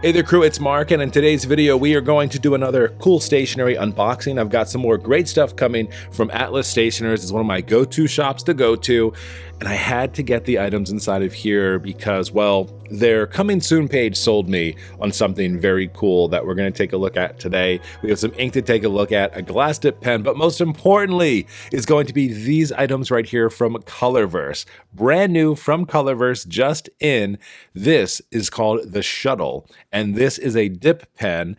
Hey there crew, it's Mark, and in today's video we are going to do another cool stationery unboxing. I've got some more great stuff coming from Atlas Stationers. It's one of my go-to shops to go to, and I had to get the items inside of here because, well, their coming soon page sold me on something very cool that we're going to take a look at today. We have some ink to take a look at, a glass dip pen, but most importantly is going to be these items right here from Colorverse. Brand new from Colorverse, just in. This is called the Shuttle, and this is a dip pen,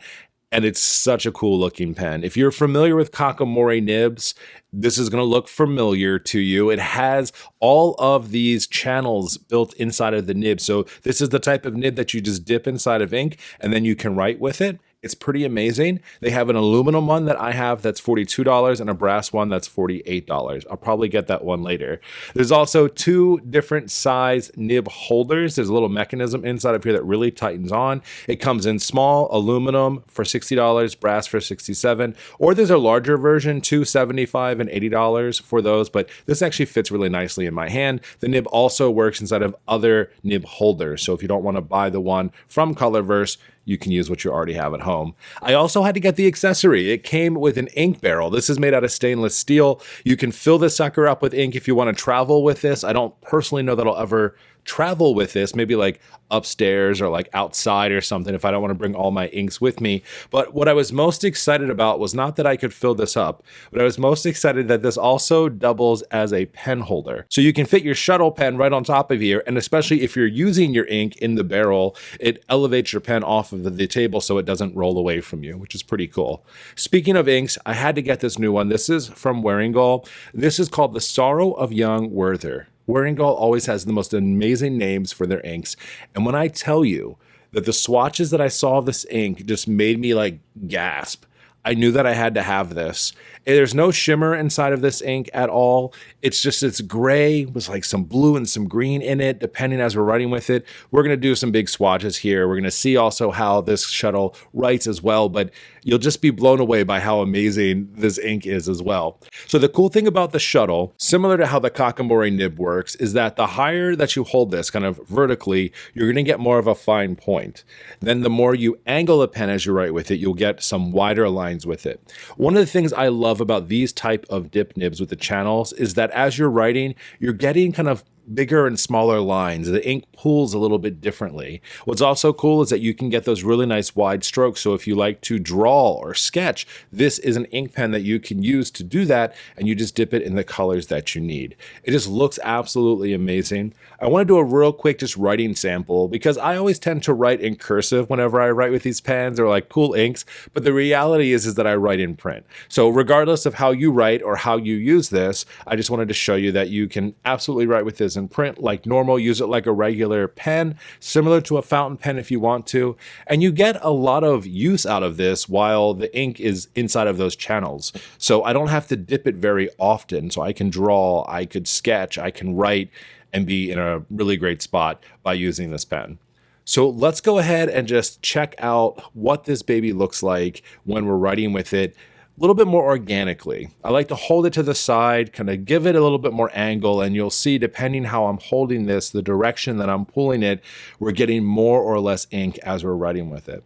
and it's such a cool looking pen. If you're familiar with Kakimori nibs, this is going to look familiar to you. It has all of these channels built inside of the nib. So this is the type of nib that you just dip inside of ink and then you can write with it. It's pretty amazing. They have an aluminum one that I have that's $42 and a brass one that's $48. I'll probably get that one later. There's also two different size nib holders. There's a little mechanism inside of here that really tightens on. It comes in small aluminum for $60, brass for $67, or there's a larger version, $275 and $80 for those, but this actually fits really nicely in my hand. The nib also works inside of other nib holders. So if you don't want to buy the one from Colorverse, you can use what you already have at home. I also had to get the accessory. It came with an ink barrel. This is made out of stainless steel. You can fill this sucker up with ink if you want to travel with this. I don't personally know that I'll ever travel with this, maybe like upstairs or like outside or something if I don't want to bring all my inks with me. But what I was most excited about was not that I could fill this up, but I was most excited that this also doubles as a pen holder. So you can fit your shuttle pen right on top of here, and especially if you're using your ink in the barrel, it elevates your pen off of the table so it doesn't roll away from you, which is pretty cool. Speaking of inks, I had to get this new one. This is from Wearinguel. This is called The Sorrow of Young Werther. Wearinguel always has the most amazing names for their inks. And when I tell you that the swatches that I saw of this ink just made me like gasp, I knew that I had to have this. There's no shimmer inside of this ink at all. It's gray with like some blue and some green in it, depending as we're writing with it. We're gonna do some big swatches here. We're gonna see also how this shuttle writes as well, but you'll just be blown away by how amazing this ink is as well. So the cool thing about the shuttle, similar to how the Kakimori nib works, is that the higher that you hold this kind of vertically, you're gonna get more of a fine point. Then the more you angle the pen as you write with it, you'll get some wider lines with it. One of the things I love about these type of dip nibs with the channels is that as you're writing, you're getting kind of bigger and smaller lines. The ink pools a little bit differently. What's also cool is that you can get those really nice wide strokes. So if you like to draw or sketch, this is an ink pen that you can use to do that, and you just dip it in the colors that you need. It just looks absolutely amazing. I want to do a real quick just writing sample because I always tend to write in cursive whenever I write with these pens. They're like cool inks, but the reality is that I write in print. So regardless of how you write or how you use this, I just wanted to show you that you can absolutely write with this in print like normal, use it like a regular pen, similar to a fountain pen if you want to, and you get a lot of use out of this while the ink is inside of those channels. So I don't have to dip it very often, so I can draw, I could sketch, I can write, and be in a really great spot by using this pen. So let's go ahead and just check out what this baby looks like when we're writing with it a little bit more organically. I like to hold it to the side, kind of give it a little bit more angle, and you'll see depending how I'm holding this, the direction that I'm pulling it, we're getting more or less ink as we're writing with it.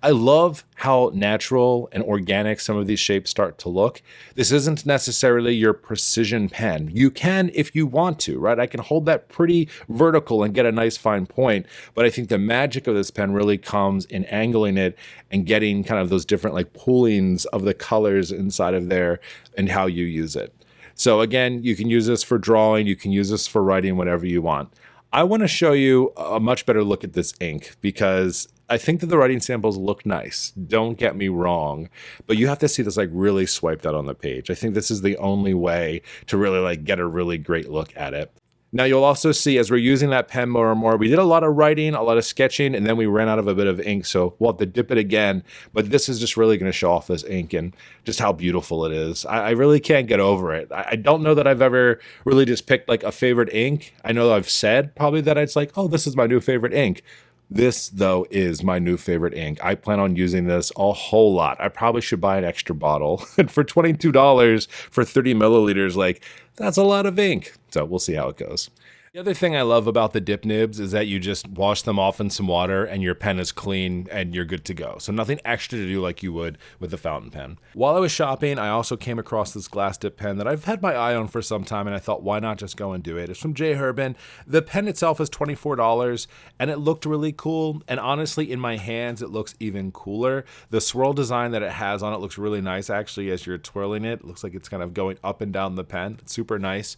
I love how natural and organic some of these shapes start to look. This isn't necessarily your precision pen. You can if you want to, right? I can hold that pretty vertical and get a nice fine point, but I think the magic of this pen really comes in angling it and getting kind of those different like poolings of the colors inside of there and how you use it. So again, you can use this for drawing, you can use this for writing, whatever you want. I want to show you a much better look at this ink because I think that the writing samples look nice. Don't get me wrong, but you have to see this like really swiped out on the page. I think this is the only way to really like get a really great look at it. Now you'll also see as we're using that pen more and more, we did a lot of writing, a lot of sketching, and then we ran out of a bit of ink. So we'll have to dip it again, but this is just really going to show off this ink and just how beautiful it is. I really can't get over it. I don't know that I've ever really just picked like a favorite ink. I know I've said probably that it's like, oh, this is my new favorite ink. This, though, is my new favorite ink. I plan on using this a whole lot. I probably should buy an extra bottle. And for $22 for 30 milliliters, like, that's a lot of ink. So we'll see how it goes. The other thing I love about the dip nibs is that you just wash them off in some water and your pen is clean and you're good to go. So nothing extra to do like you would with a fountain pen. While I was shopping, I also came across this glass dip pen that I've had my eye on for some time, and I thought, why not just go and do it? It's from Herbin. The pen itself is $24 and it looked really cool. And honestly, in my hands, it looks even cooler. The swirl design that it has on it looks really nice actually as you're twirling it. It looks like it's kind of going up and down the pen. It's super nice.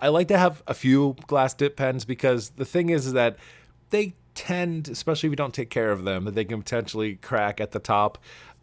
I like to have a few glass dip pens because the thing is that they tend, especially if you don't take care of them, that they can potentially crack at the top.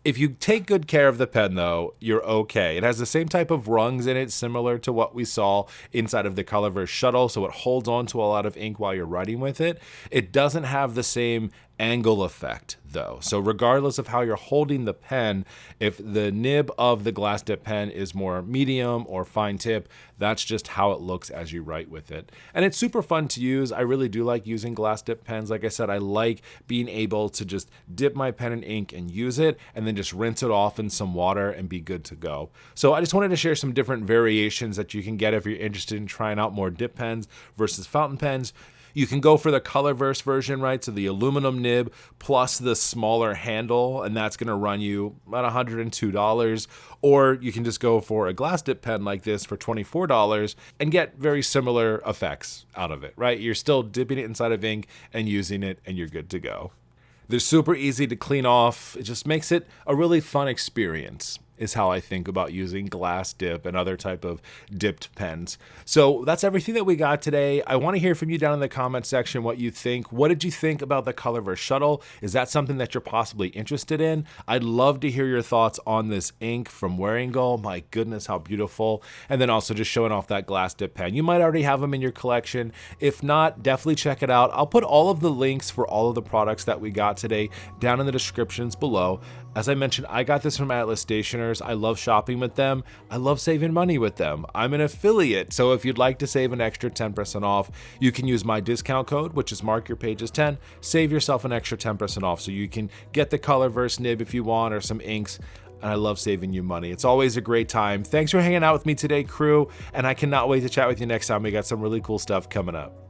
If you take good care of the pen, though, you're okay. It has the same type of rungs in it, similar to what we saw inside of the Colorverse Shuttle, so it holds on to a lot of ink while you're writing with it. It doesn't have the same angle effect, though. So regardless of how you're holding the pen, if the nib of the glass dip pen is more medium or fine tip, that's just how it looks as you write with it. And it's super fun to use. I really do like using glass dip pens. Like I said, I like being able to just dip my pen in ink and use it, and then just rinse it off in some water and be good to go. So I just wanted to share some different variations that you can get if you're interested in trying out more dip pens versus fountain pens. You can go for the Colorverse version, right? So the aluminum nib plus the smaller handle, and that's going to run you about $102. Or you can just go for a glass dip pen like this for $24 and get very similar effects out of it, right? You're still dipping it inside of ink and using it, and you're good to go. They're super easy to clean off. It just makes it a really fun experience, is how I think about using glass dip and other type of dipped pens. So that's everything that we got today. I want to hear from you down in the comment section what you think. What did you think about the Colorverse Shuttle? Is that something that you're possibly interested in? I'd love to hear your thoughts on this ink from Wearinguel. My goodness, how beautiful. And then also just showing off that glass dip pen. You might already have them in your collection. If not, definitely check it out. I'll put all of the links for all of the products that we got today down in the descriptions below. As I mentioned, I got this from Atlas Stationery. I love shopping with them. I love saving money with them. I'm an affiliate, so if you'd like to save an extra 10% off, you can use my discount code, which is Mark Your Pages 10. Save yourself an extra 10% off so you can get the Colorverse nib if you want, or some inks. And I love saving you money. It's always a great time. Thanks for hanging out with me today, crew, and I cannot wait to chat with you next time. We got some really cool stuff coming up.